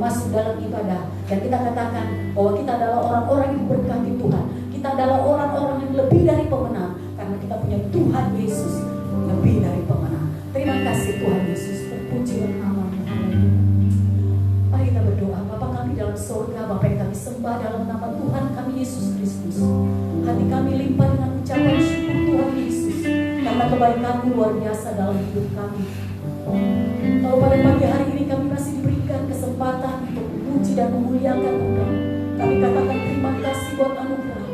masuk dalam ibadah dan kita katakan bahwa kita adalah orang-orang yang berkati Tuhan. Kita adalah orang-orang yang lebih dari pemenang karena kita punya Tuhan Yesus lebih dari pemenang. Terima kasih Tuhan Yesus, terpujilah namamu. Haleluya. Mari kita berdoa. Bapa kami dalam surga, Bapa yang kami sembah. sembah dalam nama Tuhan kami Yesus Kristus. Hati kami limpah dengan ucapan syukur Tuhan Yesus, karena kebaikan-Mu luar biasa dalam hidup kami. Kalau pada pagi hari ini kami masih diberikan kesempatan untuk memuji dan memuliakan Engkau, kami katakan terima kasih buat anugerah.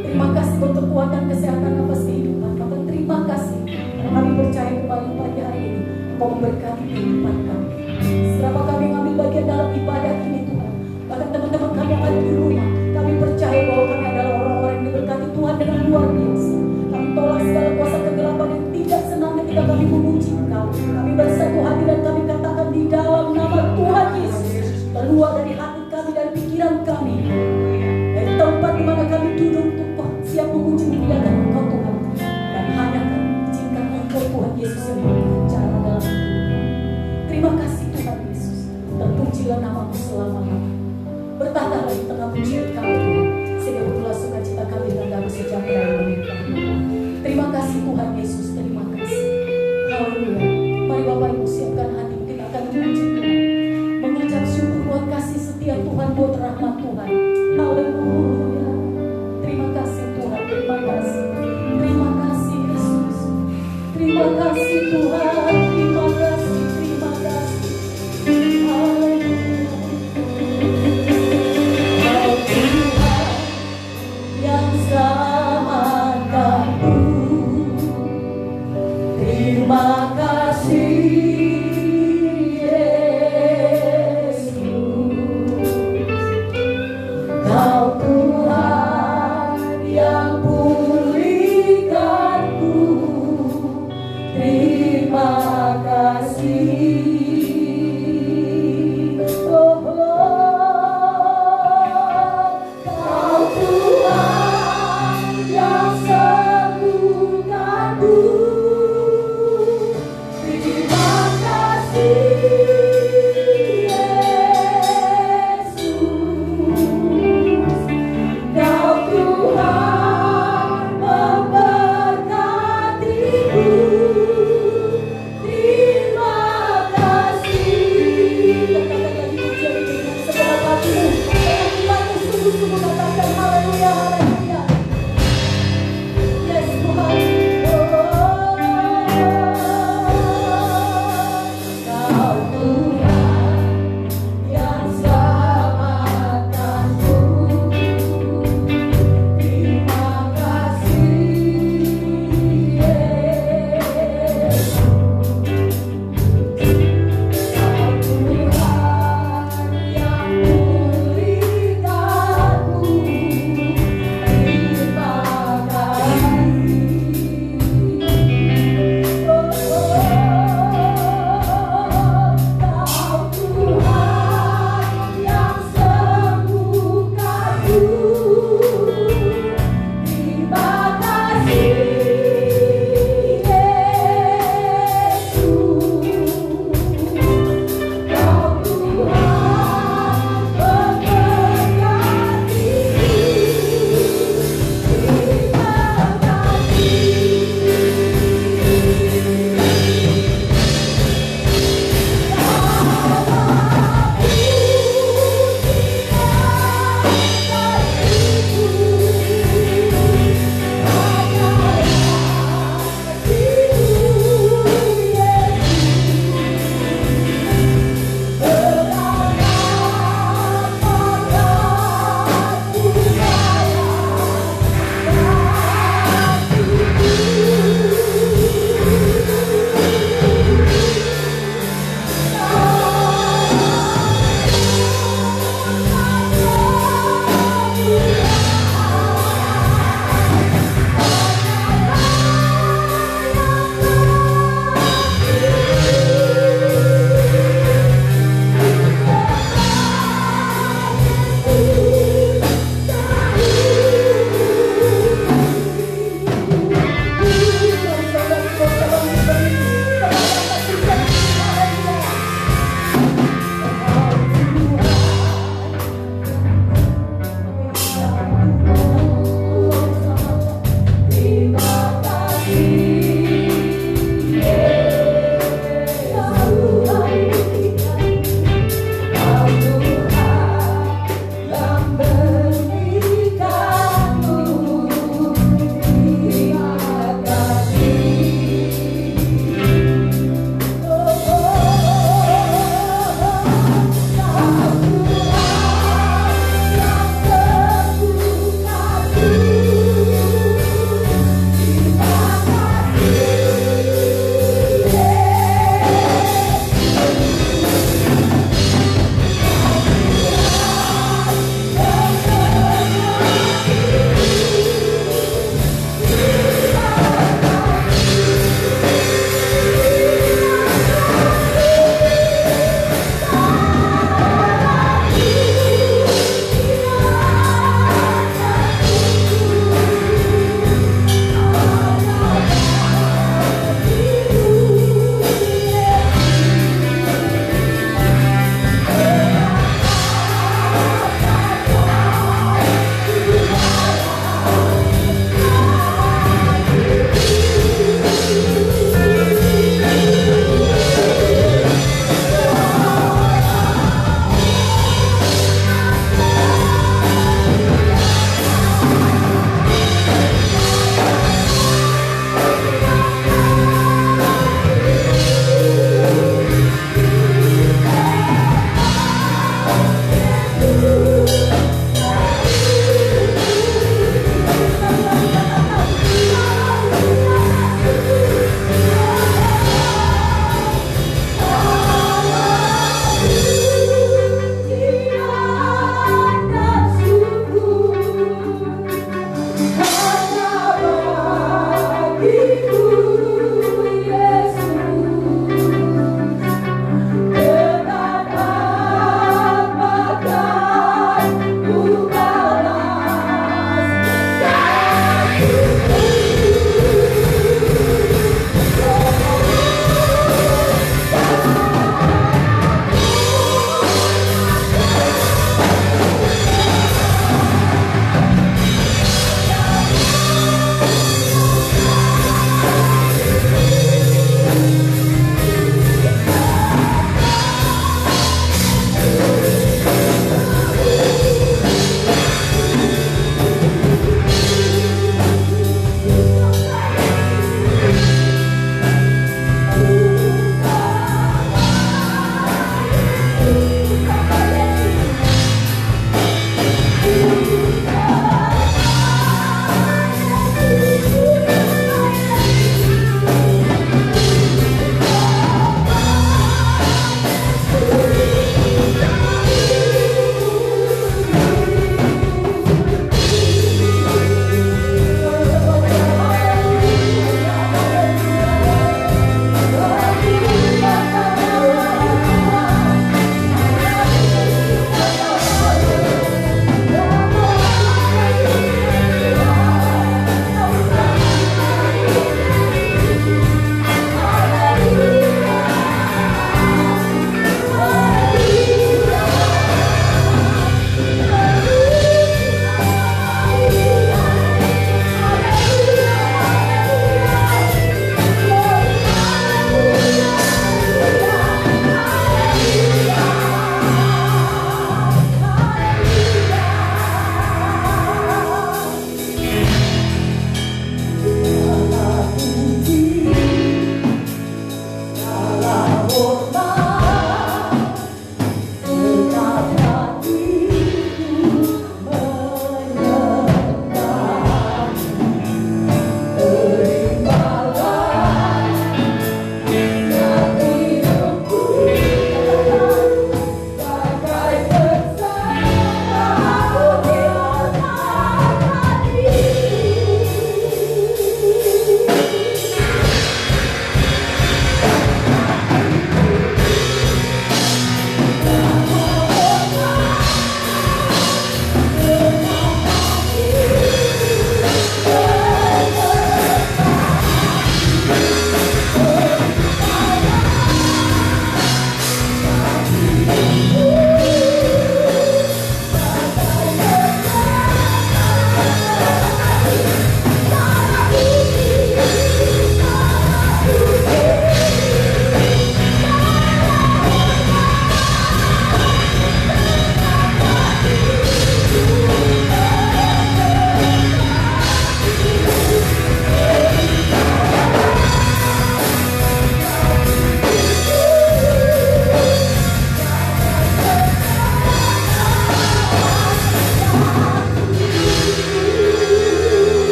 Terima kasih buat kekuatan, kesehatan, nafas kehidupan. Bahkan terima kasih karena kami percaya kembali pagi hari ini Engkau memberkati kehidupan kami. Selama kami mengambil bagian dalam ibadah ini Tuhan, bahkan teman-teman kami yang ada di rumah, kami percaya bahwa kami adalah orang-orang yang diberkati Tuhan dengan luar biasa. Kami tolak segala kuasa kegelapan yang tidak senang ketika kami memuji Engkau. Kami bersatu hati dan kami katakan di dalam nama Tuhan Yesus, keluar dari hati kami, dari pikiran kami, dari tempat di mana kami duduk untuk siap memuji memuliakan Engkau Tuhan, dan hanya kami izinkan Engkau Tuhan Yesus yang berbicara dalam hidup kami. Terima kasih Tuhan Yesus, terpujilah nama-Mu selama-lamanya. Bertahtalah di tengah pujian kami Tuhan, sehingga bertulah sukacita kami dengan damai sejahtera yang melimpah. Terima kasih Tuhan Yesus, terima kasih. Haleluya. Mari Bapak Ibu siapkan hati, kita akan memuji Tuhan, mengucap syukur buat kasih setia Tuhan, buat rahmat Tuhan. Haleluya. Terima kasih Tuhan, terima kasih. Terima kasih Yesus. Terima kasih Tuhan, terima kasih, terima kasih. Haleluya. Kau Tuhan yang selamatkanku. Terima kasih Yesus.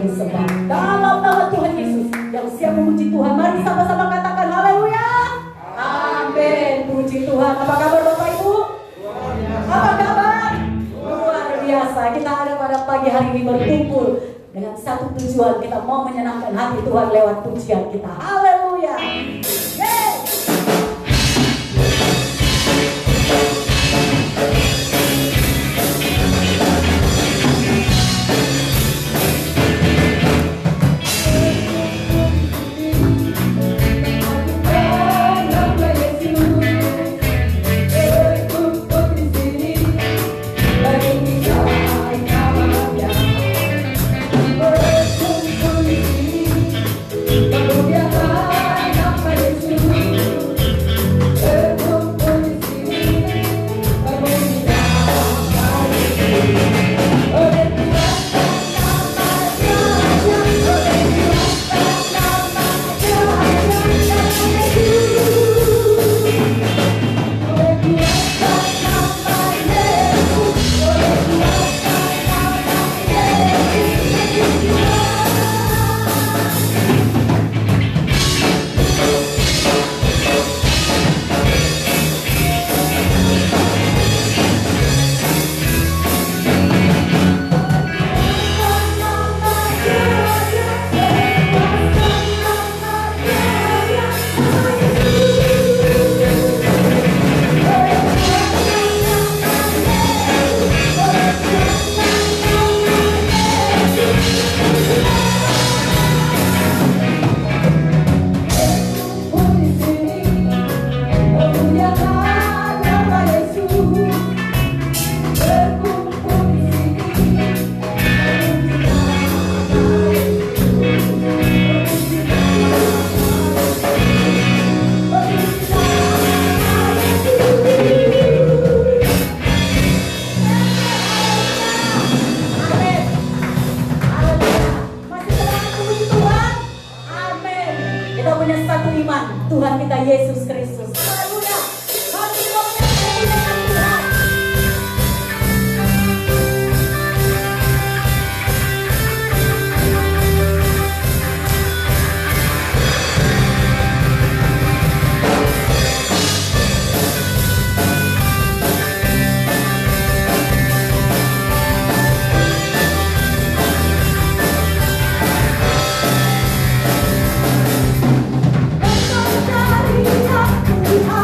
disembah. Dalam nama Tuhan Yesus, yang siap memuji Tuhan, mari sama-sama katakan haleluya. Amin. Puji Tuhan. Apa kabar Bapak Ibu? Apa kabar? Luar biasa. Kita ada pada pagi hari ini berkumpul dengan satu tujuan, kita mau menyenangkan hati Tuhan lewat pujian kita. Haleluya. Yeay. Tuhan kita Yesus Kristus. Haleluya. Mari kita menyembah Tuhan. Dari aku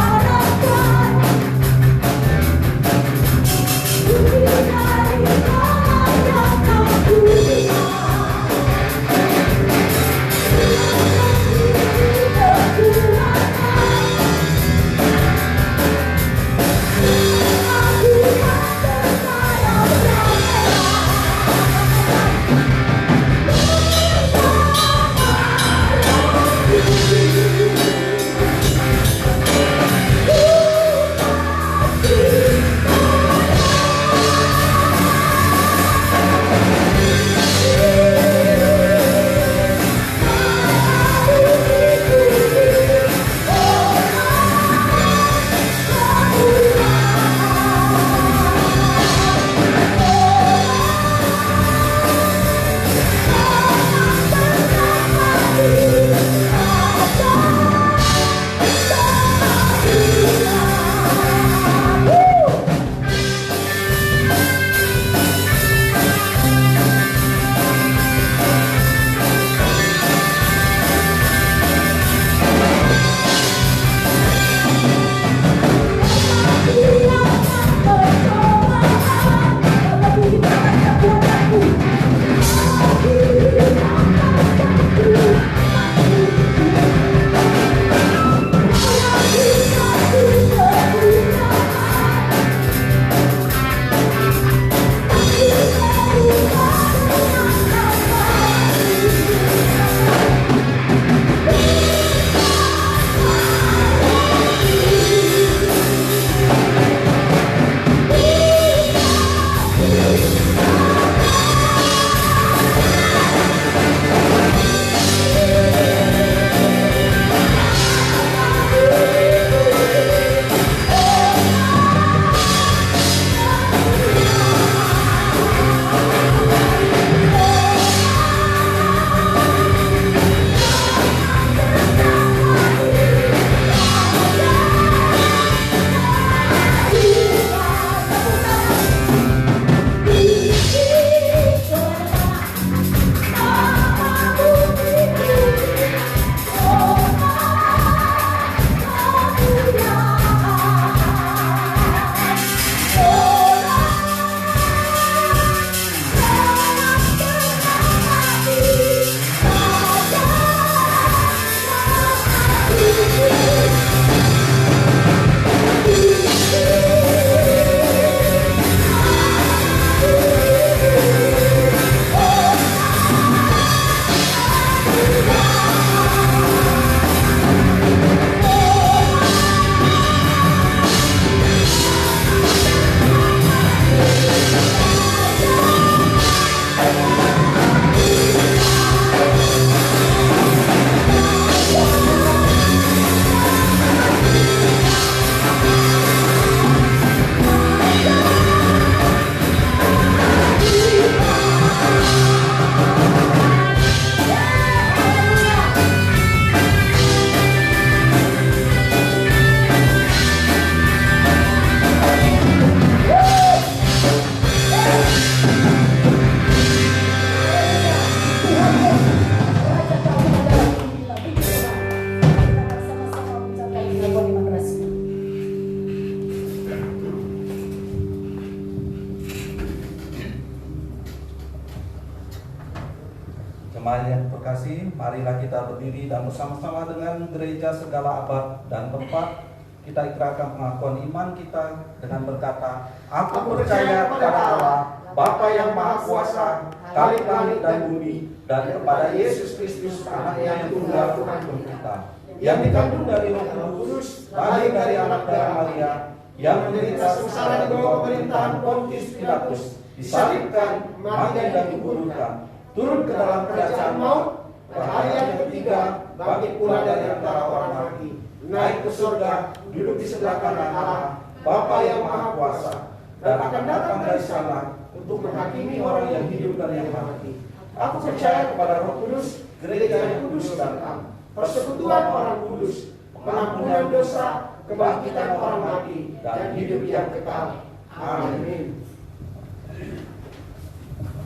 Jemaat yang terkasih, marilah kita berdiri dan bersama-sama dengan gereja segala abad dan tempat kita ikrarkan pengakuan iman kita dengan berkata, Aku percaya kepada Allah, Bapa yang Maha Kuasa, Khalik langit dan bumi, dan kepada Yesus Kristus, Anaknya yang tunggal Tuhan kita, yang dikandung dari Roh Kudus, lahir dari anak darah Maria, yang menderita sengsara di bawah pemerintahan Pontius Pilatus, disalibkan, mati dan dikuburkan, turun ke dalam kerajaan maut, pada hari yang ketiga bangkit pula dari antara orang mati, naik ke surga, duduk di sebelah kanan Allah, Bapa yang Maha Kuasa, dan akan datang dari sana untuk menghakimi orang yang hidup dan yang mati. Aku percaya kepada Roh Kudus, gereja yang kudus dan am, persekutuan orang kudus, pengampunan dosa, kebangkitan orang mati, dan hidup yang kekal. Amin.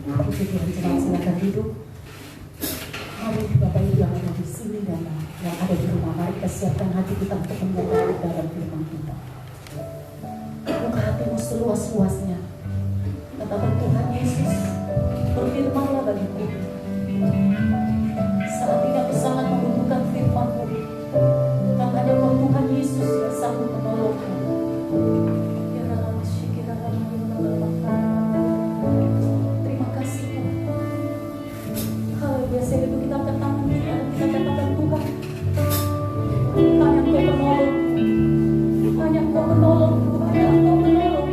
Puji Tuhan, jemaat silakan duduk. Mari Bapak Ibu yang ada di sini dan yang ada di rumah, mari kita siapkan hati kita untuk mendengar dalam firman kita. Buka hatimu seluas-luasnya. Katakan, Tuhan Yesus, berfirmanlah bagiku. Saat ini aku sangat membutuhkan firman-Mu. Karena hanya Kau Tuhan Yesus yang sanggup menolongku. Terima kasih Tuhan. Haleluya. Sehingga itu kita angkat tangan kita dan kita katakan, Tuhan, hanya Engkau penolong, hanya Engkau penolong, hanya Engkau penolong.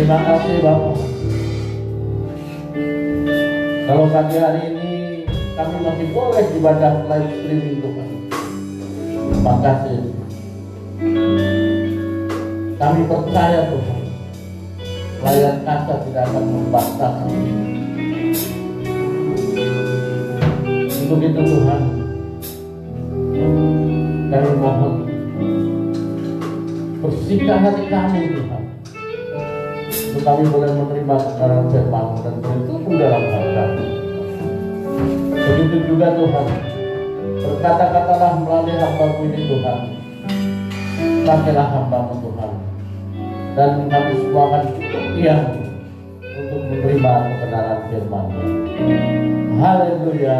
Terima kasih Bapak. Kalau pagi hari ini kami masih boleh ibadah live streaming Tuhan. Terima kasih. Kami percaya Tuhan, pelayan kasar tidak akan membatasi. Untuk itu Tuhan, kami mohon bersihkan hati kami Tuhan, untuk kami boleh menerima kebenaran firman dan bertumbuh dalam hal kami. Begitu juga Tuhan, berkata-katalah melalui hamba-Mu ini Tuhan, pakailah hamba-Mu Tuhan, dan kami semua akan diam untuk menerima kebenaran firman-Mu. Haleluya.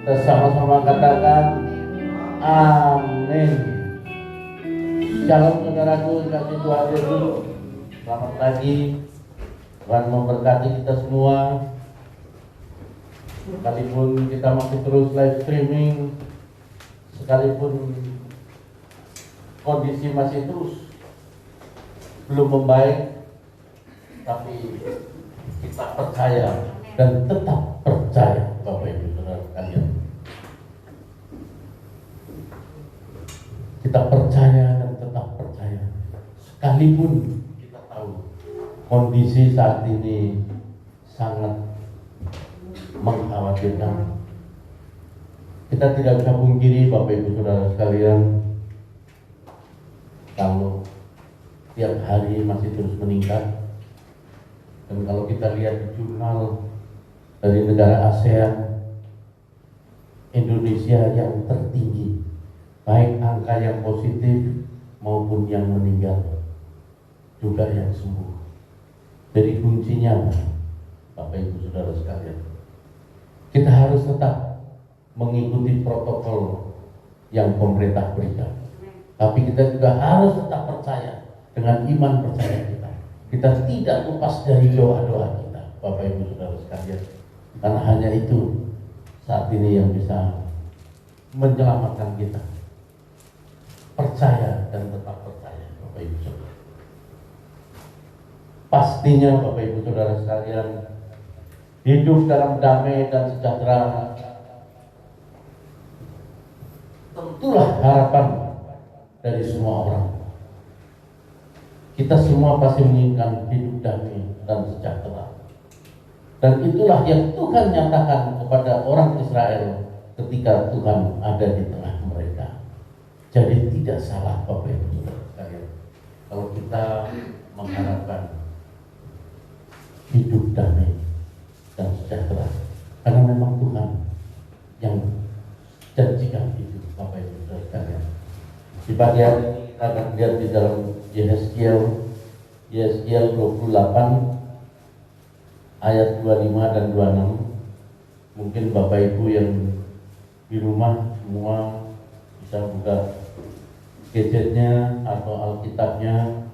Kita sama-sama katakan amin. Shalom saudaraku, kasih Tuhan Yesus. Selamat pagi. Tuhan memberkati kita semua. Sekalipun kita masih terus live streaming, sekalipun kondisi masih terus belum membaik, tapi kita percaya dan tetap percaya Bapak Ibu Saudara sekalian. Kita percaya dan tetap percaya, sekalipun kita tahu kondisi saat ini sangat mengkhawatirkan. Kita tidak bisa pungkiri Bapak Ibu Saudara sekalian, kalau tiap hari masih terus meningkat. Dan kalau kita lihat di jurnal dari negara ASEAN, Indonesia yang tertinggi, baik angka yang positif maupun yang meninggal, juga yang sembuh. Jadi kuncinya, Bapak Ibu Saudara sekalian, kita harus tetap mengikuti protokol yang pemerintah berikan. Tapi kita juga harus tetap percaya dengan iman percaya kita. Kita tidak lepas dari doa-doa kita, Bapak Ibu Saudara sekalian. Karena hanya itu saat ini yang bisa menyelamatkan kita. Percaya dan tetap percaya, Bapak Ibu Saudara. Pastinya Bapak Ibu Saudara sekalian, hidup dalam damai dan sejahtera tentulah harapan dari semua orang. Kita semua pasti menginginkan hidup damai dan sejahtera. Dan itulah yang Tuhan nyatakan kepada orang Israel ketika Tuhan ada di tengah mereka. Jadi tidak salah Bapak Ibu Saudara sekalian, kalau kita mengharapkan hidup damai dan sejahtera, karena memang Tuhan yang janjikan itu, Bapak Ibu Saudara sekalian. Di pagi hari ini kita akan lihat di dalam Yesaya 28 ayat 25 dan 26. Mungkin Bapak Ibu yang di rumah semua bisa buka gadgetnya atau Alkitabnya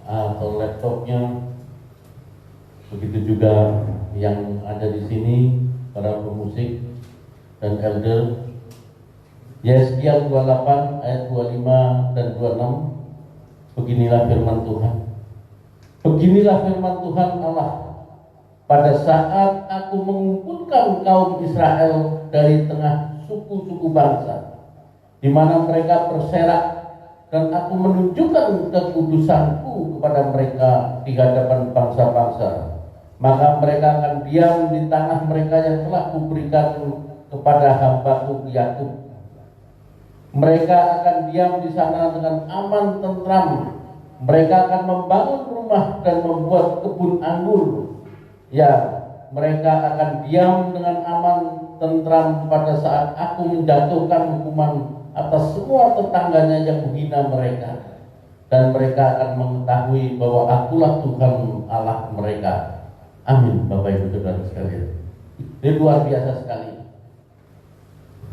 atau laptopnya. Begitu juga yang ada di sini, para pemusik dan elder. Yesaya 28 ayat 25 dan 26. Beginilah firman Tuhan. Beginilah firman Tuhan Allah. Pada saat aku mengumpulkan kaum Israel dari tengah suku-suku bangsa, di mana mereka berserak, dan aku menunjukkan kekudusanku kepada mereka di hadapan bangsa-bangsa, maka mereka akan diam di tanah mereka yang telah kuberikan kepada hamba-Ku Yakub. Mereka akan diam di sana dengan aman tentram. Mereka akan membangun rumah dan membuat kebun anggur. Ya, mereka akan diam dengan aman tentram pada saat aku menjatuhkan hukuman atas semua tetangganya yang menghina mereka. Dan mereka akan mengetahui bahwa akulah Tuhan Allah mereka. Amin, Bapak Ibu Saudara sekalian. Ini luar biasa sekali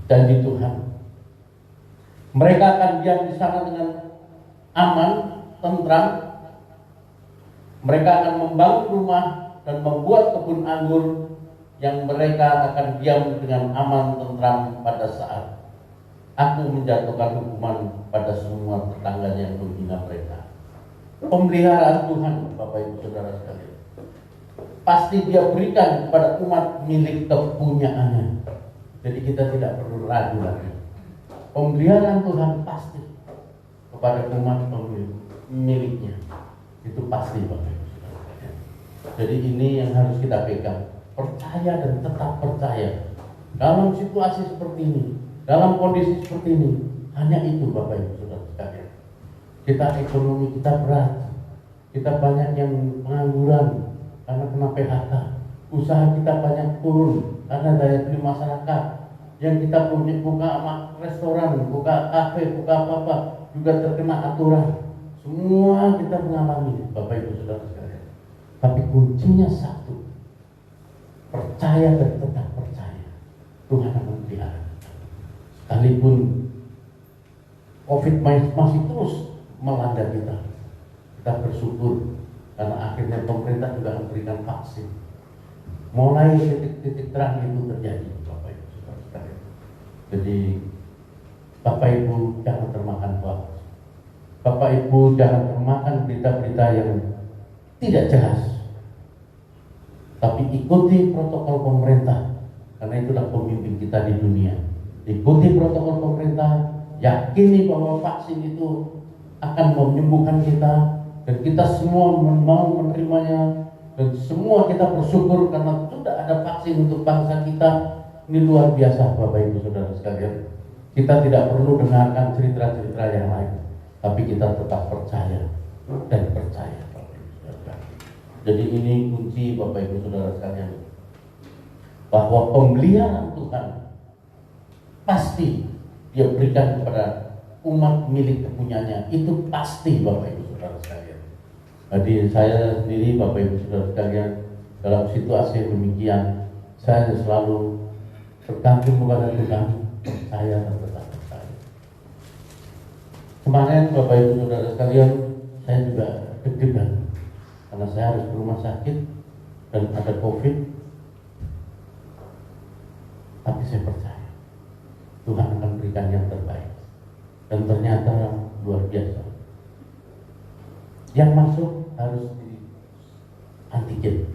janji Tuhan. Mereka akan diam di sana dengan aman, tentram. Mereka akan membangun rumah dan membuat kebun anggur, yang mereka akan diam dengan aman, tentram pada saat aku menjatuhkan hukuman pada semua tetangganya yang menghina mereka. pemeliharaan Tuhan, Bapak Ibu Saudara sekalian, pasti Dia berikan kepada umat milik kepunyaannya. Jadi kita tidak perlu ragu lagi. Pemeliharaan Tuhan pasti kepada umat miliknya. Itu pasti, Bapak Ibu Saudara sekalian. Jadi ini yang harus kita pegang. Percaya dan tetap percaya. Dalam situasi seperti ini, dalam kondisi seperti ini, hanya itu, Bapak Ibu Saudara sekalian. Kita ekonomi kita berat, kita banyak yang pengangguran karena kena PHK, usaha kita banyak turun karena daya beli masyarakat. Yang kita punya buka restoran, buka kafe, buka apa-apa juga terkena aturan. Semua kita mengalami, Bapak Ibu Saudara sekalian. Tapi kuncinya satu, percaya dan tetap percaya. Tuhan akan pelihara. Sekalipun COVID masih terus melanda kita, kita bersyukur karena akhirnya pemerintah juga memberikan vaksin. Mulai titik-titik terang itu terjadi, Bapak Ibu Saudara sekalian. Jadi Bapak Ibu jangan termakan hoax. Bapak Ibu jangan termakan berita-berita yang tidak jelas. Tapi ikuti protokol pemerintah, karena itulah pemimpin kita di dunia. Ikuti protokol pemerintah, yakini bahwa vaksin itu akan menyembuhkan kita, dan kita semua mau menerimanya, dan semua kita bersyukur karena sudah ada vaksin untuk bangsa kita. Ini luar biasa, Bapak Ibu Saudara sekalian. Kita tidak perlu dengarkan cerita-cerita yang lain, tapi kita tetap percaya dan percaya, Bapak Ibu Saudara. Jadi ini kunci, Bapak Ibu Saudara sekalian, bahwa pemeliharaan Tuhan pasti Dia berikan kepada umat milik kepunyaannya. Itu pasti, Bapak Ibu Saudara sekalian. Jadi saya sendiri, Bapak Ibu Saudara sekalian, dalam situasi demikian, saya selalu bergantung kepada Tuhan, percaya dan tetap percaya. Kemarin, Bapak Ibu Saudara sekalian, saya juga deg-degan karena saya harus ke rumah sakit dan ada COVID. Tapi saya percaya Tuhan akan berikan yang terbaik. Dan ternyata luar biasa. Yang masuk harus di antigen.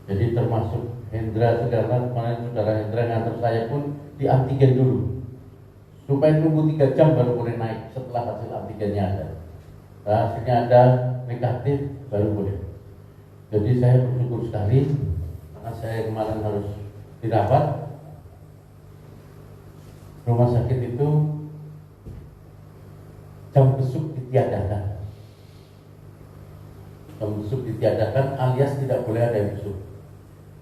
Jadi termasuk Hendra segala, kemarin saudara Hendra ngantar saya pun di antigen dulu, supaya tunggu 3 jam baru boleh naik setelah hasil antigennya ada. Nah, hasilnya ada negatif baru boleh. Jadi saya bersyukur sekali karena saya kemarin harus dirawat. Rumah sakit itu jam besuk ditiadakan. Jam besuk ditiadakan alias tidak boleh ada yang besuk.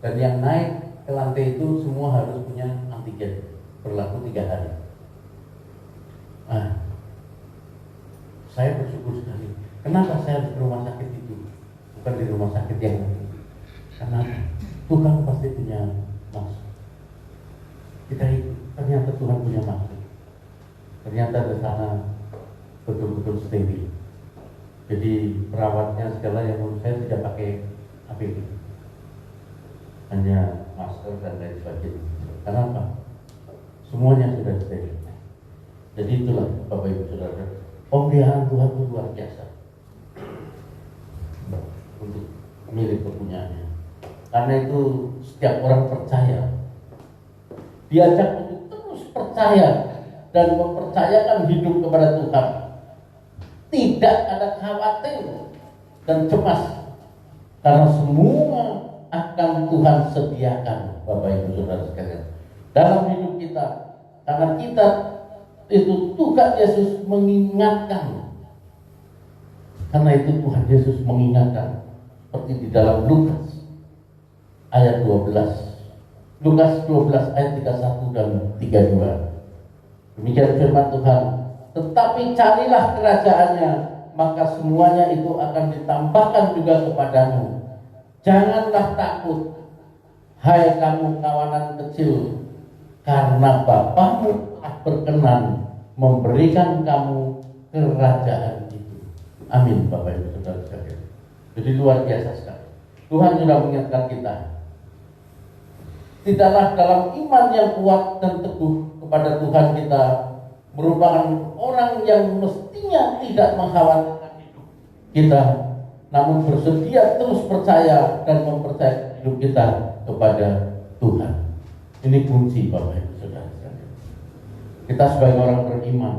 Dan yang naik ke lantai itu semua harus punya antigen, berlaku 3 hari. Nah, saya bersyukur sekali. Kenapa saya harus ke rumah sakit itu, bukan di rumah sakit yang lain? Karena Tuhan pasti punya maksud. Kita ternyata Tuhan punya maksud. Ternyata di sana betul-betul steril. Jadi perawatnya segala yang menurut saya tidak pakai APD, hanya masker dan lain sebagainya. Kenapa? Semuanya sudah steril. Jadi itulah, Bapak Ibu Saudara, pemeliharaan Tuhan itu luar biasa untuk milik kepunyaannya. Karena itu setiap orang percaya, diajak untuk terus percaya dan mempercayakan hidup kepada Tuhan. Tidak ada khawatir dan cemas, karena semua akan Tuhan sediakan, Bapak Ibu Saudara sekalian, dalam hidup kita. Karena kita itu Tuhan Yesus mengingatkan. Karena itu Tuhan Yesus mengingatkan, seperti di dalam Lukas ayat 12. Lukas 12 ayat 31 dan 32. Demikian firman Tuhan. Tetapi carilah kerajaannya, maka semuanya itu akan ditambahkan juga kepadamu. Janganlah takut, hai kamu kawanan kecil, karena Bapamu berkenan memberikan kamu kerajaan itu. Amin, Bapak Ibu Saudara sekalian. Jadi luar biasa sekali. Tuhan sudah mengingatkan kita. Tidaklah dalam iman yang kuat dan teguh kepada Tuhan kita merupakan orang yang mestinya tidak mengkhawatirkan hidup, kita, namun bersedia terus percaya dan mempercayai hidup kita kepada Tuhan. Ini kunci Bapak Ibu Saudara sekalian. Kita sebagai orang beriman,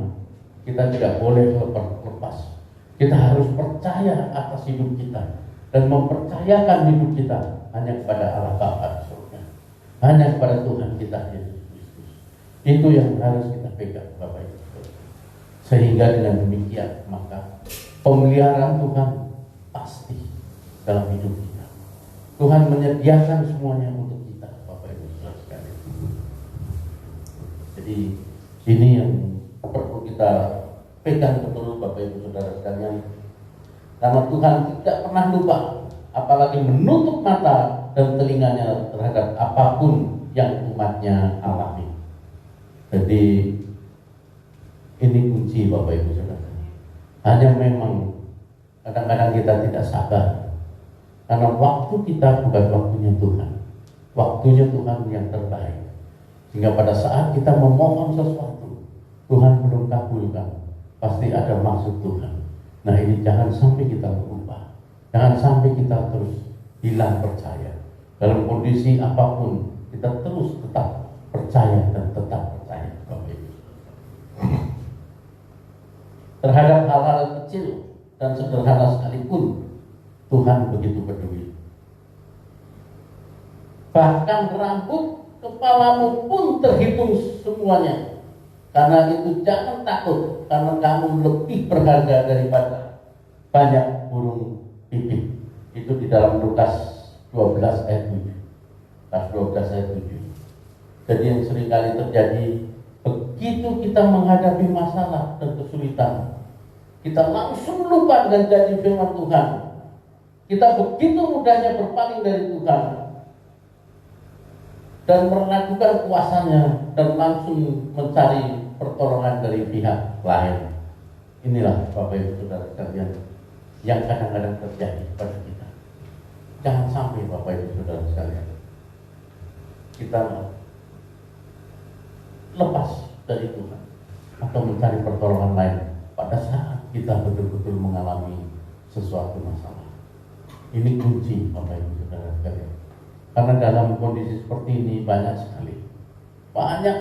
kita tidak boleh lepas. Kita harus percaya atas hidup kita dan mempercayakan hidup kita hanya kepada Allah Bapa di surga, hanya kepada Tuhan kita Yesus Kristus. Itu yang harus kita pegang Bapak Ibu. Sehingga dengan demikian maka pemeliharaan Tuhan pasti dalam hidup kita. Tuhan menyediakan semuanya untuk kita Bapak Ibu Saudara sekalian. Jadi ini yang perlu kita pegang betul Bapak Ibu Saudara sekalian. Karena Tuhan tidak pernah lupa, apalagi menutup mata dan telinganya terhadap apapun yang umatnya alami. Jadi ini kunci Bapak Ibu Saudara. Hanya memang kadang-kadang kita tidak sabar. Karena waktu kita bukan waktunya Tuhan. Waktunya Tuhan yang terbaik. Sehingga pada saat kita memohon sesuatu, Tuhan belum kabulkan. Pasti ada maksud Tuhan. Nah ini jangan sampai kita berubah. Jangan sampai kita terus hilang percaya. Dalam kondisi apapun, kita terus tetap percaya dan tetap percaya Bapak Ibu. Terhadap hal-hal kecil dan sederhana sekalipun, Tuhan begitu peduli. Bahkan rambut kepalamu pun terhitung semuanya. Karena itu jangan takut, karena kamu lebih berharga daripada banyak burung pipit. Itu di dalam Lukas 12 ayat 7. Lukas 12 ayat 7. Jadi yang seringkali terjadi, begitu kita menghadapi masalah dan kesulitan, kita langsung lupa dengan janji firman Tuhan. Kita begitu mudahnya berpaling dari Tuhan dan meragukan kuasanya dan langsung mencari pertolongan dari pihak lain. Inilah Bapak Ibu Saudara sekalian yang kadang-kadang terjadi pada kita. Jangan sampai Bapak Ibu Saudara sekalian kita lepas dari Tuhan atau mencari pertolongan lain pada saat kita betul-betul mengalami sesuatu masalah. Ini kunci Bapak Ibu Saudara sekalian. Karena dalam kondisi seperti ini banyak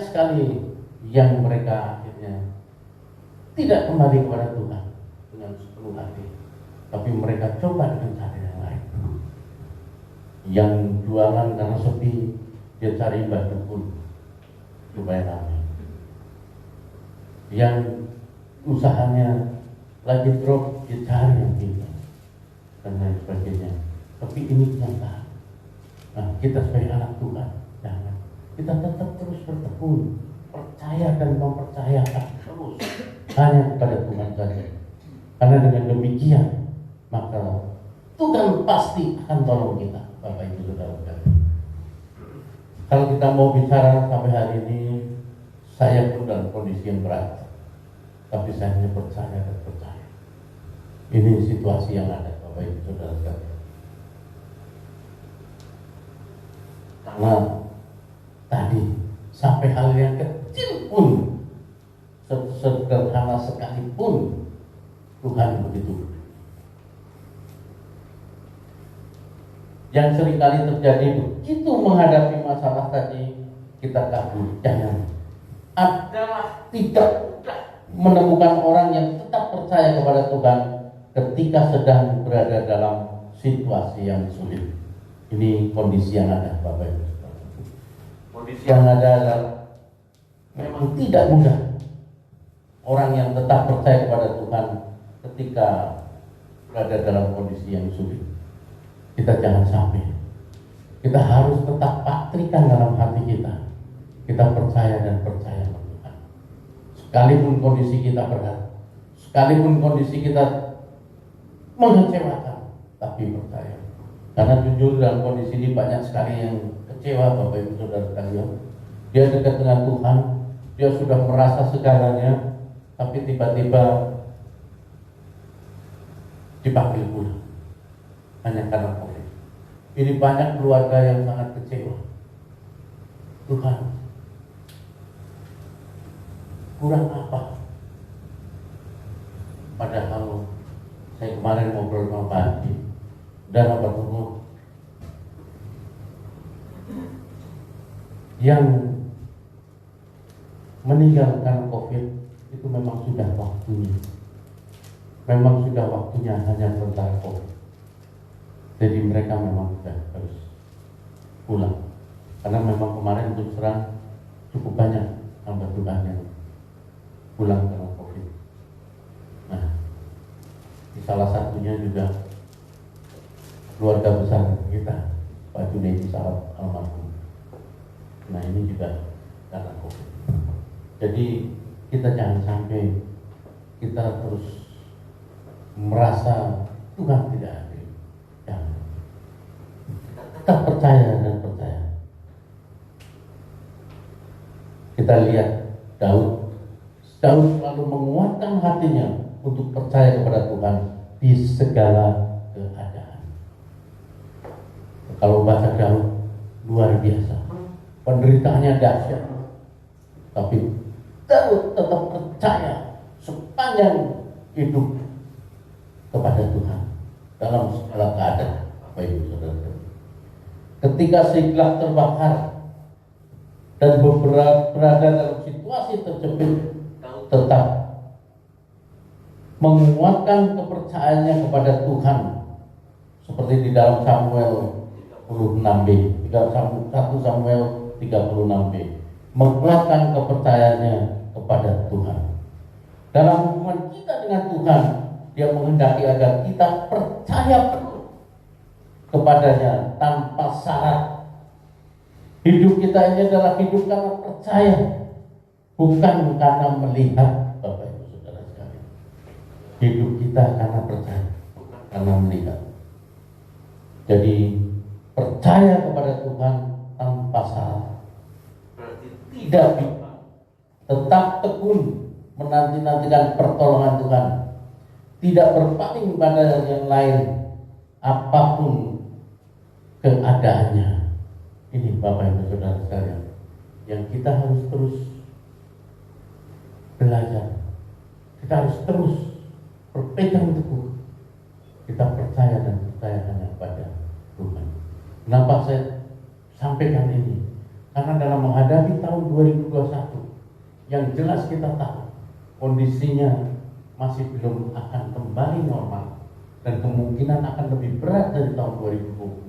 sekali yang mereka akhirnya tidak kembali kepada Tuhan dengan sepenuh hati, tapi mereka coba dengan cara yang lain. Yang jualan karena sepi, dia cari mbah dukun supaya ramai. Yang usahanya lagi drop, dia cari yang pintar dan lain sebagainya. Tapi ini kenyataan. Nah, kita sebagai anak Tuhan, jangan. Kita tetap terus bertekun, percaya dan mempercayakan terus hanya kepada Tuhan saja. Karena dengan demikian, maka Tuhan pasti akan tolong kita, Bapak Ibu Saudara. Kalau kita mau bicara sampai hari ini, saya pun dalam kondisi yang berat, tapi saya hanya percaya dan percaya. Ini situasi yang ada, Bapak Ibu Saudara sekalian. Karena tadi sampai hal yang kecil pun, sederhana sekalipun, Tuhan begitu. Yang seringkali terjadi begitu menghadapi masalah tadi, kita kabur. Jangan. Adalah tidak mudah menemukan orang yang tetap percaya kepada Tuhan ketika sedang berada dalam situasi yang sulit. Ini kondisi yang ada, Bapak Ibu. Kondisi yang ada adalah memang tidak mudah orang yang tetap percaya kepada Tuhan ketika berada dalam kondisi yang sulit. Kita jangan sampai. Kita harus tetap patrikan dalam hati kita. Kita percaya dan percaya kepada Tuhan. Sekalipun kondisi kita berat, sekalipun kondisi kita mengecewakan, tapi percaya. Karena jujur dalam kondisi ini banyak sekali yang kecewa, Bapak Ibu Saudara sekalian. Dia dekat dengan Tuhan, dia sudah merasa segalanya, tapi tiba-tiba dipanggil pulang hanya karena COVID. Ini banyak keluarga yang sangat kecewa. Tuhan, kurang apa? Padahal Saya kemarin ngobrol sama Pak Haji, dan Pak Tunggu, yang meninggal karena COVID itu memang sudah waktunya. Memang sudah waktunya hanya sebentar COVID. Jadi mereka memang sudah harus pulang. Karena memang kemarin terus terang cukup banyak hamba Tuhan yang pulang karena COVID. Nah, salah satunya juga keluarga besar kita, Pak Junaidi Salaf almarhum. Nah, ini juga karena COVID. Jadi kita jangan sampai kita terus merasa Tuhan tidak hadir. Jangan. Tetap percaya dan percaya. Kita lihat Daud selalu menguatkan hatinya untuk percaya kepada Tuhan di segala keadaan. Kalau baca Daud luar biasa, penderitaannya dahsyat, tapi Daud tetap percaya sepanjang hidup kepada Tuhan dalam segala keadaan. Bapak Ibu Saudara, ketika Siklag terbakar dan berada dalam situasi terjepit, tetap menguatkan kepercayaannya kepada Tuhan, seperti di dalam Samuel 36b, 1 Samuel 36b, menguatkan kepercayaannya kepada Tuhan. Dalam hubungan kita dengan Tuhan, Dia menghendaki agar kita percaya penuh kepadanya tanpa syarat. Hidup kita ini adalah hidup karena percaya, bukan karena melihat. Bapak Ibu Saudara sekalian, hidup kita karena percaya, bukan karena melihat. Jadi percaya kepada Tuhan tanpa syarat, berarti tidak bisa, tetap tekun menanti-nantikan pertolongan Tuhan, tidak berpaling pada yang lain apapun keadaannya. Ini Bapak Ibu Saudara sekalian, yang kita harus terus belajar. Kita harus terus berpegang teguh. Kita percaya dan percaya hanya pada Tuhan. Kenapa saya sampaikan ini? Karena dalam menghadapi tahun 2021, yang jelas kita tahu kondisinya masih belum akan kembali normal, dan kemungkinan akan lebih berat dari tahun 2020.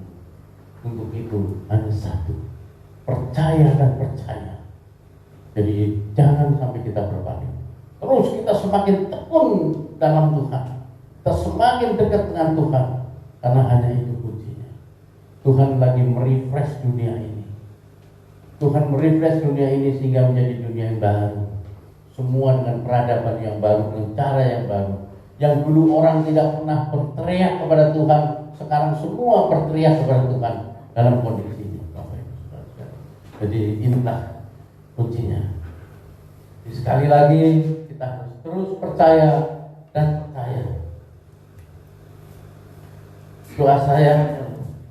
Untuk itu hanya satu, percaya dan percaya. Jadi jangan sampai kita berpaling. Terus kita semakin tekun dalam Tuhan, kita semakin dekat dengan Tuhan, karena hanya itu kuncinya. Tuhan lagi merefresh dunia ini. Tuhan merefresh dunia ini sehingga menjadi dunia yang baru. Semua dengan peradaban yang baru, dengan cara yang baru. Yang dulu orang tidak pernah berteriak kepada Tuhan, sekarang semua berteriak kepada Tuhan dalam kondisi ini. Jadi inilah kuncinya. Jadi, sekali lagi kita harus terus percaya dan percaya. Doa saya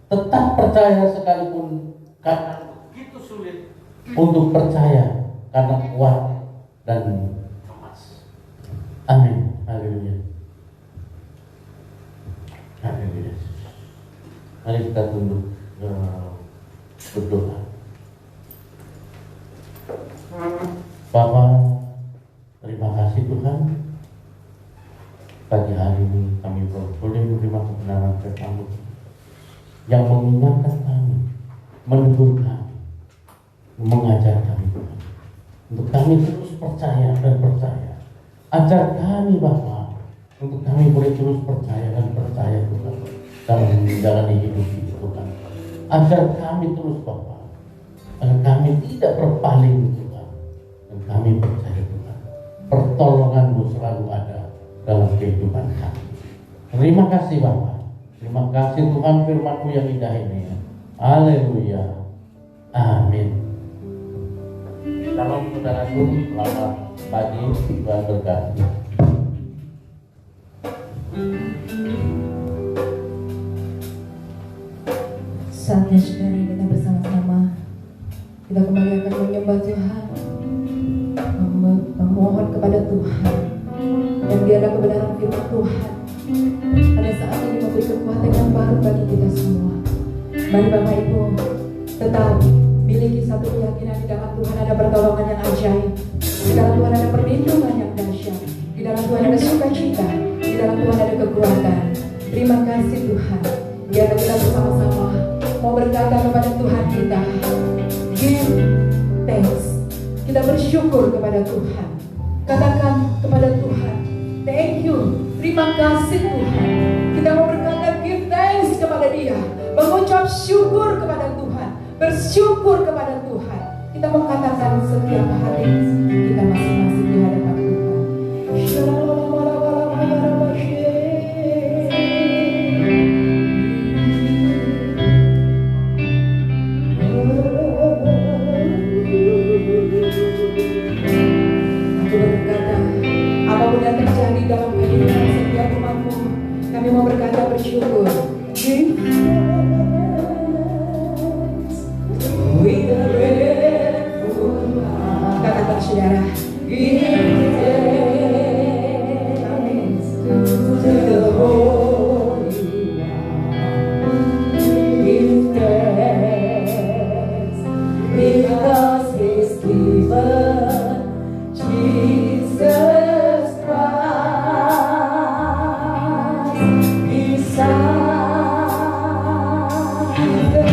tetap percaya sekalipun karena begitu sulit untuk percaya, karena kuat dan cemas. Amin. Haleluya. Haleluya. Mari kita tunduk berdoa. Bapa, terima kasih Tuhan. Pagi hari ini kami boleh menerima kebenaran firman-Mu yang mengingatkan kami, menegur kami, mengajar kami Tuhan, untuk kami terus percaya dan percaya. Ajar kami Bapa, untuk kami boleh terus percaya dan percaya Tuhan dalam menjalani hidup ini Tuhan. Ajar kami terus Bapa, agar kami tidak berpaling Tuhan, dan kami percaya Tuhan, pertolongan-Mu selalu ada dalam kehidupan kami. Terima kasih Bapa. Terima kasih Tuhan firman-Mu yang indah ini. Haleluya. Amin. Salam saudaraku, selamat pagi, Tuhan berkati. Saatnya saudara kita bersama-sama kita kembali akan menyembah Tuhan, memohon kepada Tuhan, dan biarlah kebenaran firman Tuhan kekuatan yang baru bagi kita semua. Mari Bapak Ibu tetap miliki satu keyakinan di dalam Tuhan ada pertolongan yang ajaib, di dalam Tuhan ada perlindungan yang dahsyat, di dalam Tuhan ada sukacita, di dalam Tuhan ada kekuatan. Terima kasih Tuhan. Biar kita bersama-sama mau berkata kepada Tuhan kita, give thanks. Kita bersyukur kepada Tuhan. Katakan kepada Tuhan, thank you. Terima kasih Tuhan. Kita mau berkata give thanks kepada Dia, mengucap syukur kepada Tuhan, bersyukur kepada Tuhan. Kita mau katakan setiap hari kita masing-masing di hadapan Tuhan. Apapun yang terjadi dalam kehidupan setiap umatmu, kami mau berkata bersyukur. Katakan saudara, because He's given Jesus Christ, His Son, His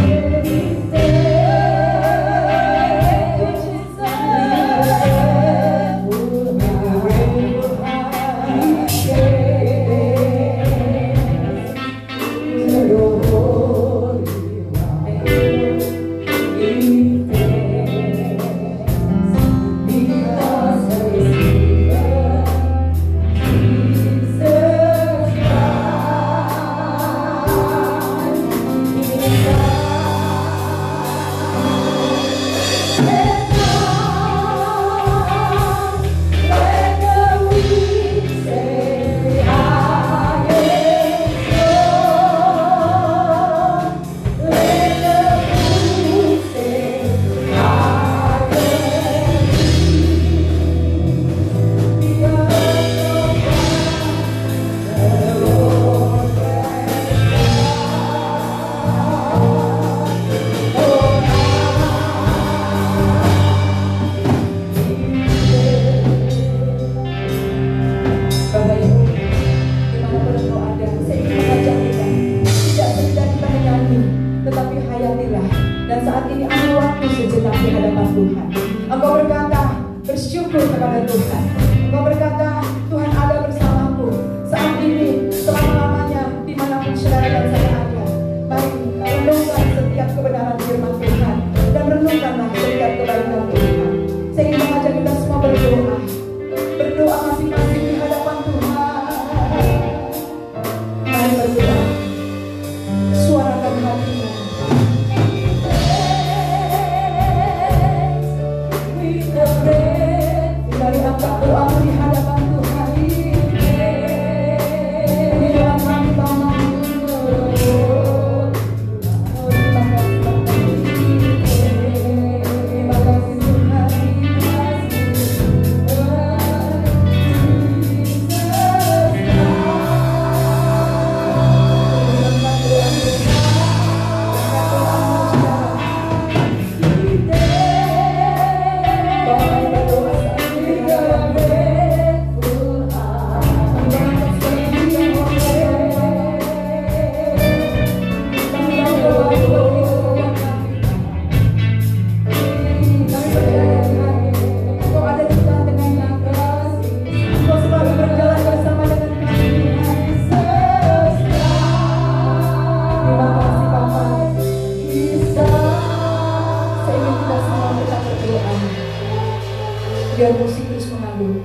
biar musik terus mengalun.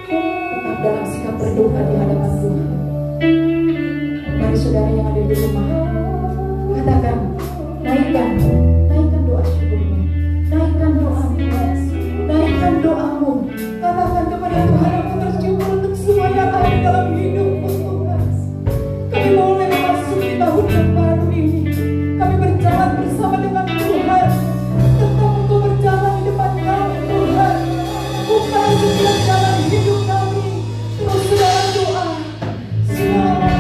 Tetap dalam sikap berdoa di hadapan Tuhan. Mari saudara yang ada di rumah, katakan, naikkan doa syukurmu, naikkan doamu, naikkan doamu. Katakan kepada Tuhan, aku bersyukur untuk semua yang ada dalam hidupku Tuhan. Kami boleh memasuki tahun yang baru ini. Kami berjalan bersama dengan Tuhan. Tetap Engkau berjalan di depan kami Tuhan. Bukan setiap jalan hidup kami. Terus saudara doa. Suara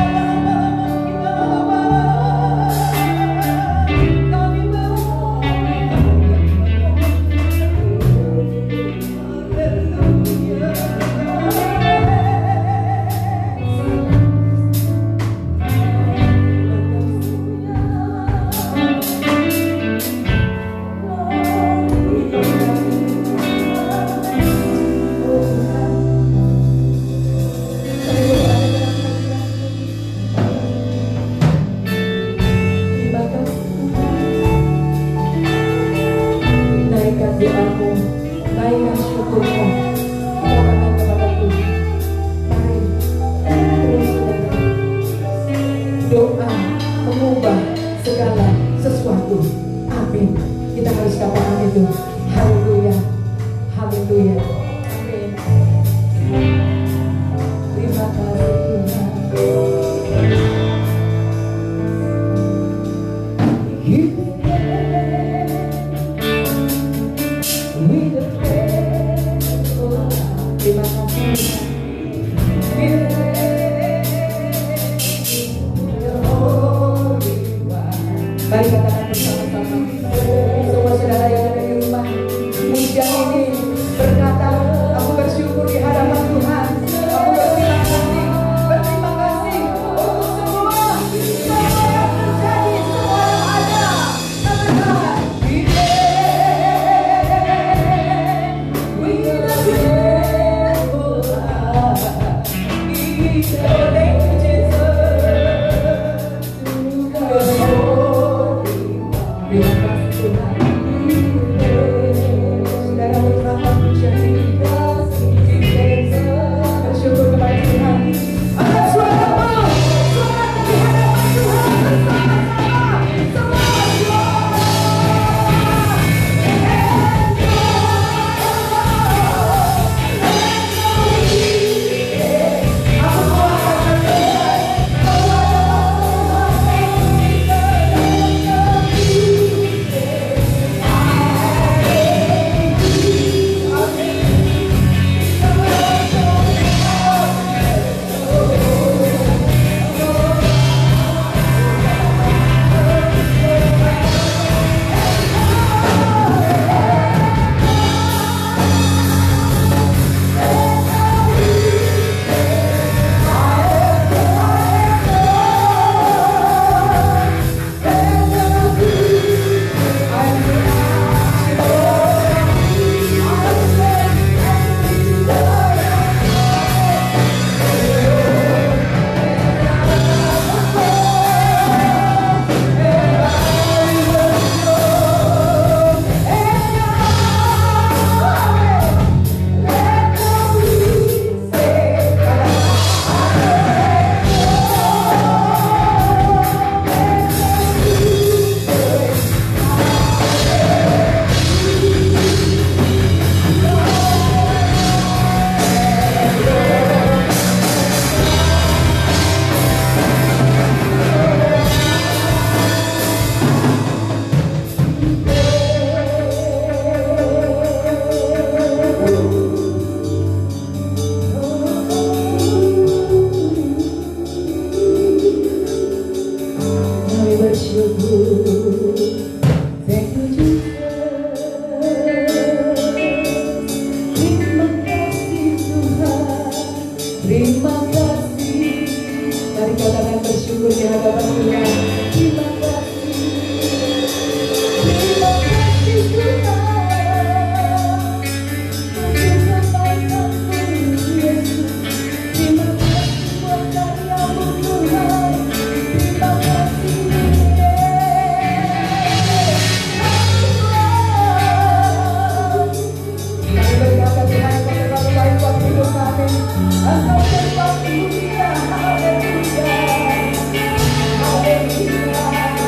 bersyukur di hadapan Tuhan. Terima kasih. Terima kasih Tuhan. Untuk kebaikan-Mu Yesus. Terima kasih buat karya-Mu Tuhan. Terima kasih. Kami berkata Tuhan, Kau terlalu baik buat hidup kami. Engkau terbaik dunia. Haleluya. Haleluya.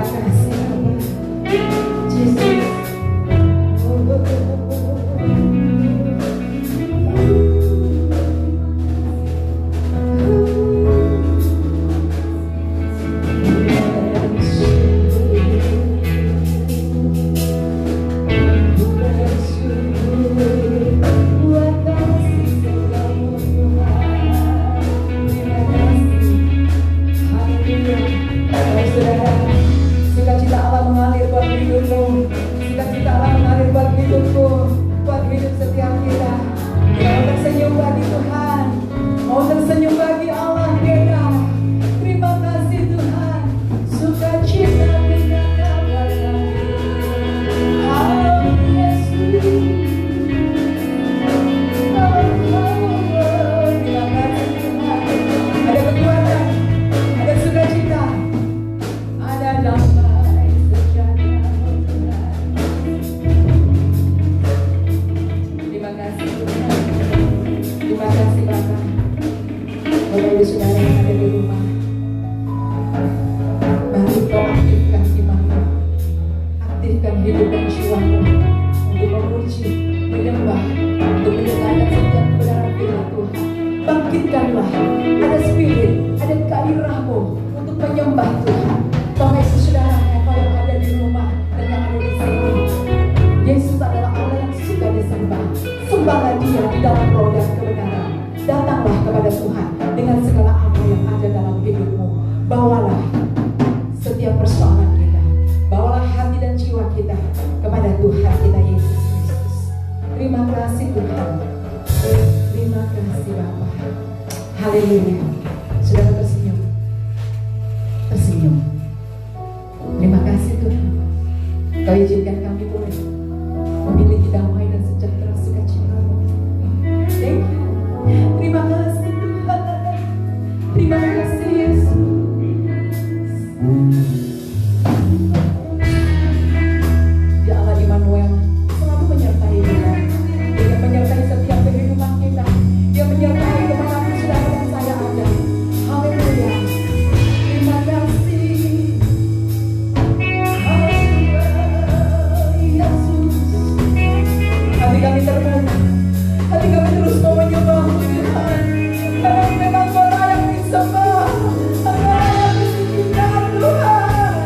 kasih Yesus. Sukacita Allah mengalir buat hidupmu, sukacita Allah mengalir buat hidupku, buat hidup setiap kita. Kita mau tersenyum bagi Tuhan, mau tersenyum bagi Allah kita. Terima kasih Tuhan, sukacita berikan kabar kami. Oh Yesus, terima kasih Tuhan. Ada kekuatan, ada sukacita, ada damai sejahtera Tuhan. Terima kasih Tuhan. Terima kasih Bapa. Bapak Ibu Saudara yang ada di rumah, mari kau aktifkan imanmu, aktifkan hidup dan jiwamu untuk memuji, menyembah, untuk mendengarkan setiap kebenaran firman Tuhan. Bangkitkanlah, ada spirit, ada gairahmu untuk menyembah Tuhan. Bapak Ibu Saudara, kau yang ada di rumah dan yang ada di sini, Yesus adalah Allah yang suka disembah. Sembahlah Dia di dalam roh dan kebenaran. Datanglah kepada Tuhan dengan segala apa yang ada dalam hidupmu. Bawalah setiap persoalan kita, bawalah hati dan jiwa kita kepada Tuhan kita Yesus Kristus. Terima kasih Tuhan, terima kasih Bapa. Haleluya. Saudara tersenyum, tersenyum. Terima kasih Tuhan. Kau izinkan kami boleh memiliki damai dan sejahtera sukacita-Mu. Thank you. Terima kasih Tuhan. Terima kasih Yesus. Ya Allah Immanuel selalu menyertai kita. Dia menyertai setiap kehidupan kita. Dia menyertai kemanapun saudara dan saya ada. Haleluya. Terima kasih. Haleluya. Yesus. Hati kami terbuka. Hati kami terus mau menyembah-Mu Tuhan. Karena memang Kau layak disembah. Kau layak disembah Tuhan.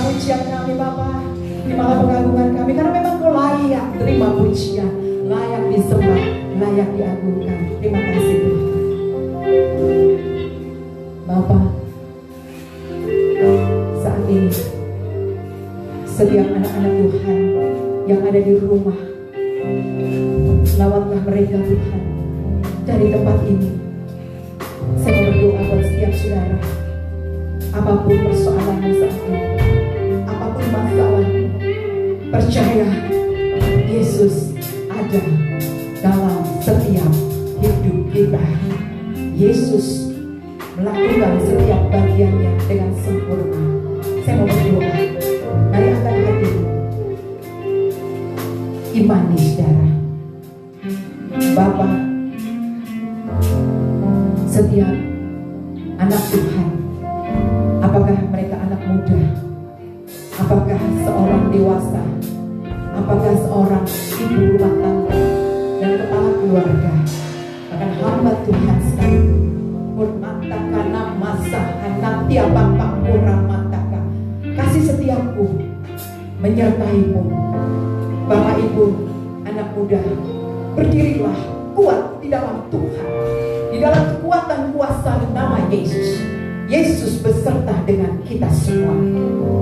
pujian kami Bapa, terimalah pengagungan kami, karena memang Kau layak terima pujian, layak disembah, layak diagungkan. Terima kasih Tuhan. Bapa, saat ini setiap anak-anak Tuhan yang ada di rumah, lawatlah mereka Tuhan dari tempat ini. Saya berdoa buat setiap saudara, apapun persoalannya saat ini, apapun masalahnya, percaya Yesus ada dalam setiap hidup kita. Yesus melakukan setiap bagiannya dengan sempurna. Saya mau berdoa, mari angkat hati, imani saudara. Bapa, setiap anak Tuhan, apakah mereka anak muda, apakah seorang dewasa, apakah seorang ibu rumah tangga dan kepala keluarga, bahkan hamba Tuhan sekalipun, murmataka namasa anak tiap bapak muramataka, kasih setiaku menyertaimu. Bapak ibu, anak muda, berdirilah kuat di dalam Tuhan, di dalam kekuatan kuasa nama Yesus. Yesus beserta dengan kita semua.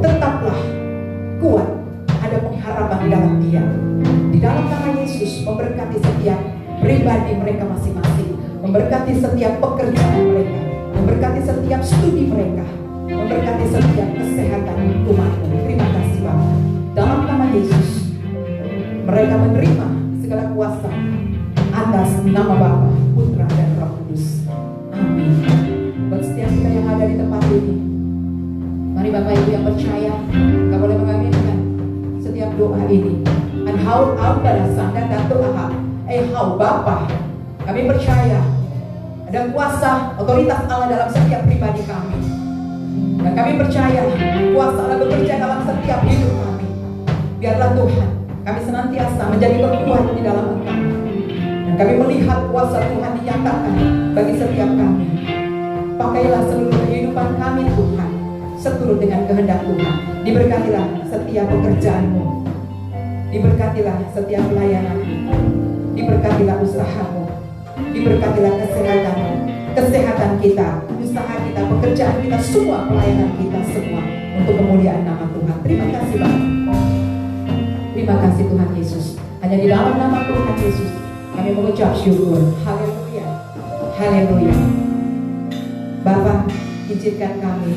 Tetaplah kuat, ada pengharapan di dalam Dia. Di dalam nama Yesus memberkati setiap pribadi mereka masing-masing, memberkati setiap pekerjaan mereka, memberkati setiap studi mereka, memberkati setiap kesehatan umatmu. Terima kasih Bapak. Dalam nama Yesus mereka menerima segala kuasa atas nama Bapa, Putra dan Roh Kudus. Amin. Buat setiap kita yang ada di tempat ini, mari Bapak Ibu yang percaya, kita boleh mengaminkan setiap doa ini. And how pada sandan dan doa, how Bapa, kami percaya ada kuasa otoritas Allah dalam setiap pribadi kami, dan kami percaya kuasa Allah bekerja dalam setiap hidup kami. Biarlah Tuhan kami senantiasa menjadi berkuat di dalam Engkau, dan kami melihat kuasa Tuhan dinyatakan bagi setiap kami. Pakailah seluruh kehidupan kami Tuhan seturut dengan kehendak Tuhan. Diberkatilah setiap pekerjaanmu, diberkatilah setiap pelayananmu, diberkatilah usahamu, diberkatilah kesehatan kita, usaha kita, pekerjaan kita, semua pelayanan kita semua untuk kemuliaan nama Tuhan. Terima kasih Bapak. Terima kasih Tuhan Yesus. Hanya di dalam nama Tuhan Yesus kami mengucap syukur. Haleluya. Haleluya. Bapa, izinkan kami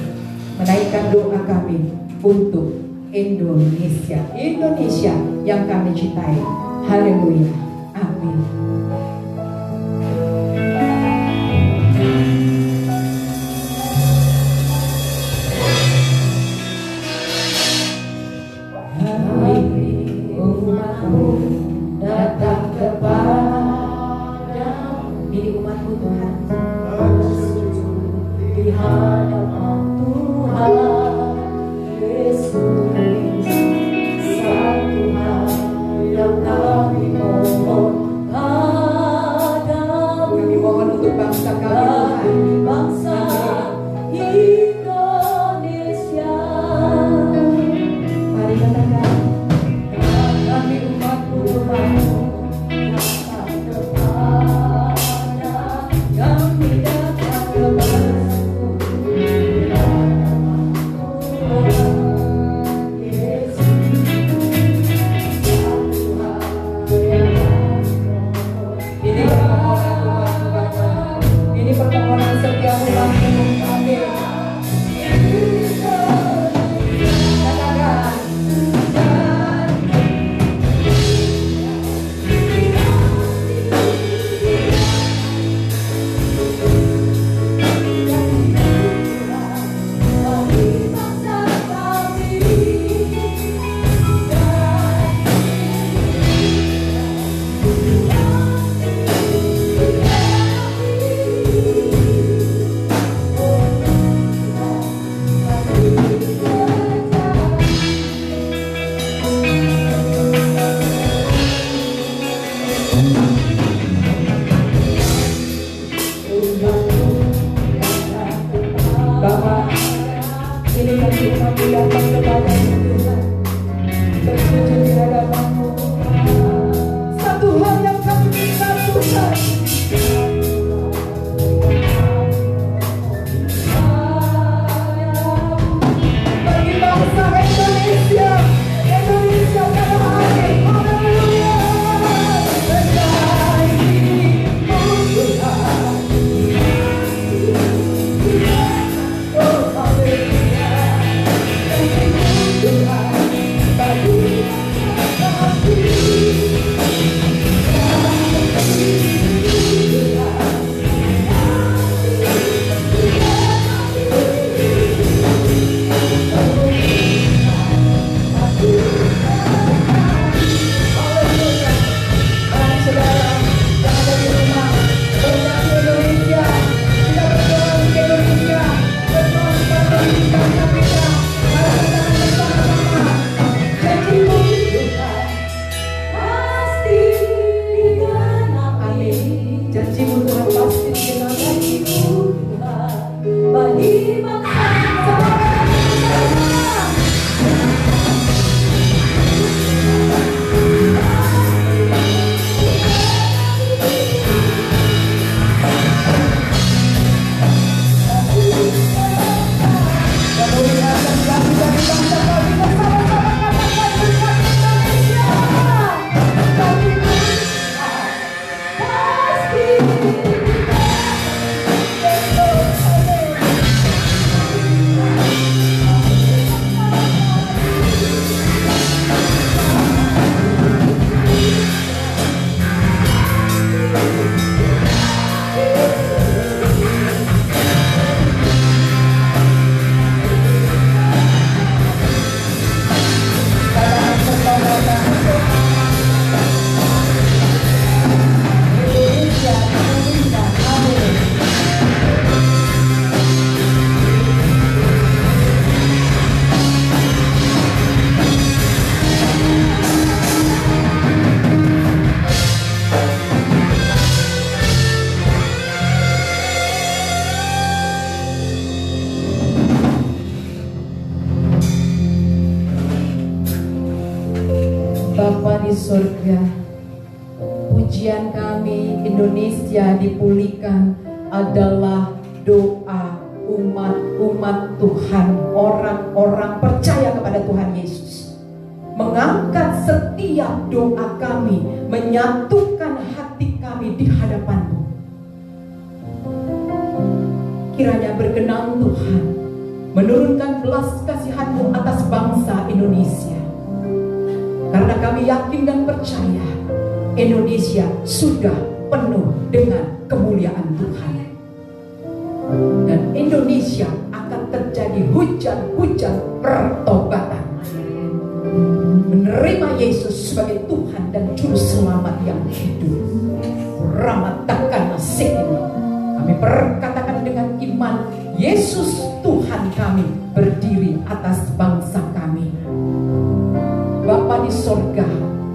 menaikkan doa kami untuk Indonesia. Indonesia yang kami cintai. Haleluya. Amin. Datang kepada ini umatmu Tuhan, di hadapan Tuhan Yesus. Satu hal yang kami mohon padamu, kami mohon untuk bangsa kami Tuhan, bangsa Indonesia. Mari katakan, kami umatmu Tuhan, Sini kami umat datang kepadamu Tuhan, bersujud di hadapan-Mu. Satu hal yang kami minta Tuhan, bagi bangsa Indonesia, Indonesia tanah air, haleluya. Bapa di surga, pujian kami Indonesia dipulihkan adalah doa umat Tuhan, orang-orang percaya kepada Tuhan Yesus. Mengangkat setiap doa kami, menyatukan hati kami di hadapan-Mu. Kiranya berkenan Tuhan menurunkan belas kasihan-Mu atas bangsa Indonesia. Karena kami yakin dan percaya Indonesia sudah penuh dengan kemuliaan Tuhan. Dan Indonesia akan terjadi hujan-hujan pertobatan. Menerima Yesus sebagai Tuhan dan Juru Selamat yang hidup. Ramadhan nasib ini kami perkatakan dengan iman, Yesus Tuhan kami berdiri atas bangsa kami. Bapa di sorga,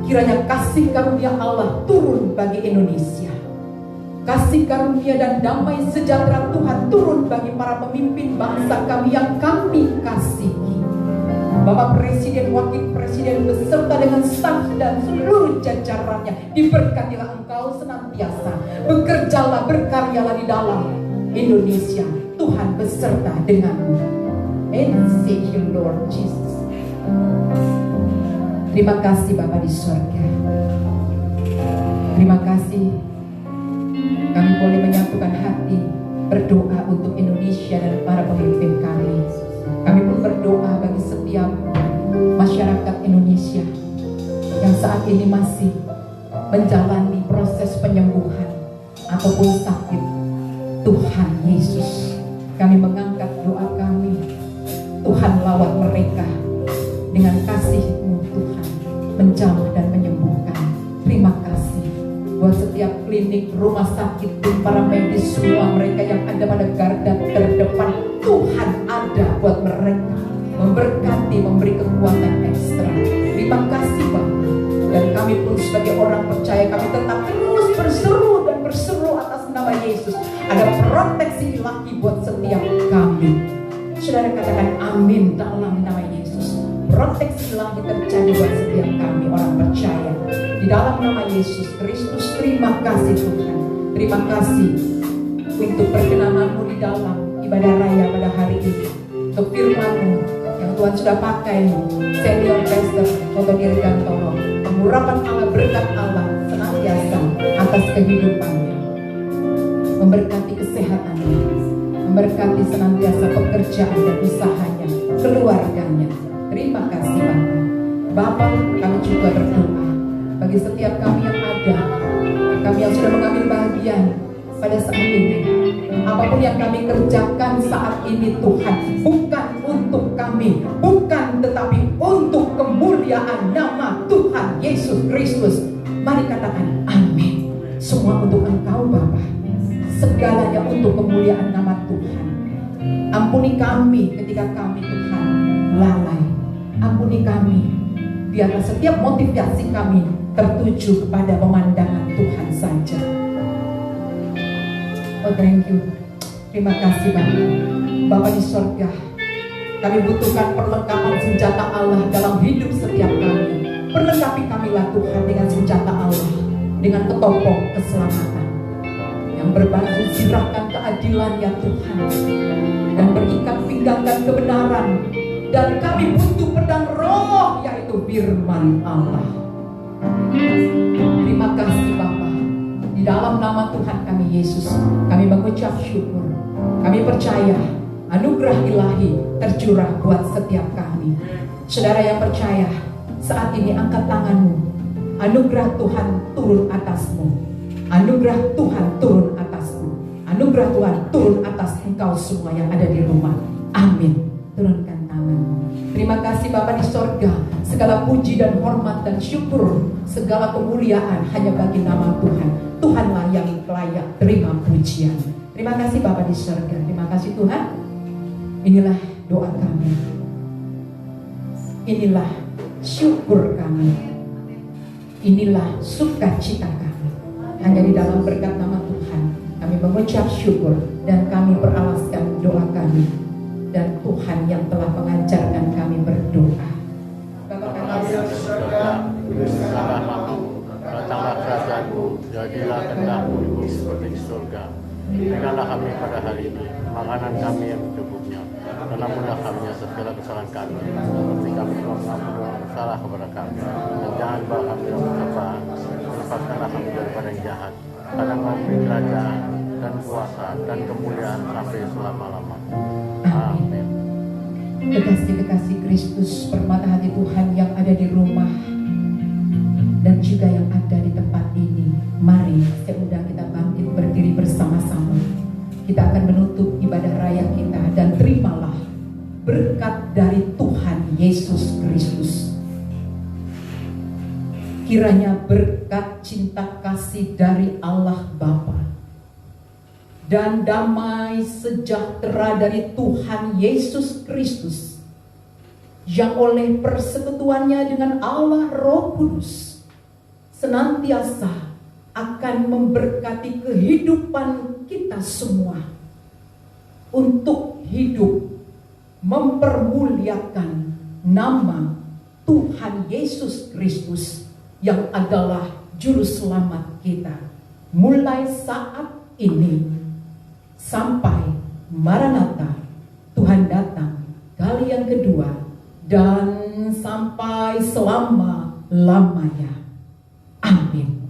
kiranya kasih karunia Allah turun bagi Indonesia. Kasih karunia dan damai sejahtera Tuhan turun bagi para pemimpin bangsa kami yang kami kasihi. Bapak Presiden, Wakil Presiden beserta dengan staf dan seluruh jajarannya, diberkatilah Engkau senantiasa. Bekerjalah, berkaryalah di dalam Indonesia. Tuhan beserta denganmu. And thank you Lord Jesus. Terima kasih Bapa di surga. Terima kasih kami boleh menyatukan hati berdoa untuk Indonesia dan para pemimpin kami. Kami pun berdoa bagi setiap masyarakat Indonesia yang saat ini masih menjalani proses penyembuhan ataupun sakit. Tuhan Yesus, kami mengangkat doa kami. Tuhan lawat mereka dengan kasih-Mu Tuhan, menjamah dan menyembuhkan. Terima kasih buat setiap klinik, rumah sakit, dan para medis semua mereka yang ada pada garda terdepan. Tuhan ada buat mereka, memberkati, memberi kekuatan ekstra. Terima kasih Bapak. Dan kami pun sebagai orang percaya, kami tetap terus berseru dan berseru atas nama Yesus. Ada proteksi ilahi buat setiap kami. Saudara katakan amin. Amin. Dalam nama Yesus, proteksi ilahi terjadi buat setiap kami orang percaya. Di dalam nama Yesus Kristus, terima kasih Tuhan. Terima kasih untuk perkenanan-Mu di dalam ibadah raya pada hari ini. Untuk firman-Mu yang Tuhan sudah pakai, senior pastor Toto Dirgantoro, pengurapan Allah, berkat Allah senantiasa atas kehidupannya, memberkati kesehatannya, memberkati senantiasa pekerjaan dan usahanya, keluarganya. Terima kasih Bapa. Kami juga berdoa bagi setiap kami yang ada, kami yang sudah mengambil bagian pada saat ini. Apapun yang kami kerjakan saat ini Tuhan, bukan untuk kami, bukan, tetapi untuk kemuliaan nama Tuhan Yesus Kristus. Mari katakan amin. Semua untuk Engkau Bapa, segalanya untuk kemuliaan nama Tuhan. Ampuni kami ketika kami Tuhan lalai. Ampuni kami biarlah setiap motivasi kami tertuju kepada pemandangan Tuhan saja. Oh thank you. Terima kasih Bapa di sorga. Kami butuhkan perlengkapan senjata Allah dalam hidup setiap kami. Perlengkapi kamilah Tuhan dengan senjata Allah, dengan ketopong keselamatan yang berbaju zirahkan keadilan ya Tuhan, dan berikat pinggangkan kebenaran. Dan kami butuh pedang roh, yaitu firman Allah. Terima kasih Bapa. Di dalam nama Tuhan kami Yesus, kami mengucap syukur. Kami percaya anugerah ilahi tercurah buat setiap kami. Saudara yang percaya, saat ini angkat tanganmu. Anugerah Tuhan turun atasmu. Anugerah Tuhan turun atasmu. Anugerah Tuhan turun atas engkau semua yang ada di rumah. Amin. Turunkan tanganmu. Terima kasih Bapa di sorga. Segala puji dan hormat dan syukur, segala kemuliaan hanya bagi nama Tuhan. Tuhanlah yang layak terima pujian. Terima kasih Bapa di sorga. Terima kasih Tuhan. Inilah doa kami. Inilah syukur kami. Inilah sukacita kami. Hanya di dalam berkat nama Tuhan kami mengucap syukur dan kami beralaskan doa kami. Dan Tuhan yang telah mengajarkan kami berdoa. Bapa kami yang di surga, datanglah kerajaan-Mu, jadilah kehendak-Mu di bumi seperti di surga. Berikanlah kami pada hari ini makanan kami yang secukupnya, dan ampunilah kami atas segala kesalahan kami, seperti kami telah mengampuni orang bersalah kepada kami. Dan jangan bawa kami dalam pencobaan, lepaskanlah kami daripada yang jahat. Karena Kau kerajaan dan kuasa dan kemuliaan sampai selama-lamanya. Amin. Kekasih-kekasih Kristus, permata hati Tuhan yang ada di rumah dan juga yang ada di tempat ini, mari saya undang kita bangkit berdiri bersama-sama. Kita akan menutup ibadah raya kita, dan terimalah berkat dari Tuhan Yesus Kristus. Kiranya berkat cinta kasih dari Allah Bapa dan damai sejahtera dari Tuhan Yesus Kristus yang oleh persekutuannya dengan Allah Roh Kudus senantiasa akan memberkati kehidupan kita semua untuk hidup mempermuliakan nama Tuhan Yesus Kristus yang adalah juru selamat kita, mulai saat ini sampai Maranatha, Tuhan datang kali yang kedua, dan sampai selama-lamanya. Amin.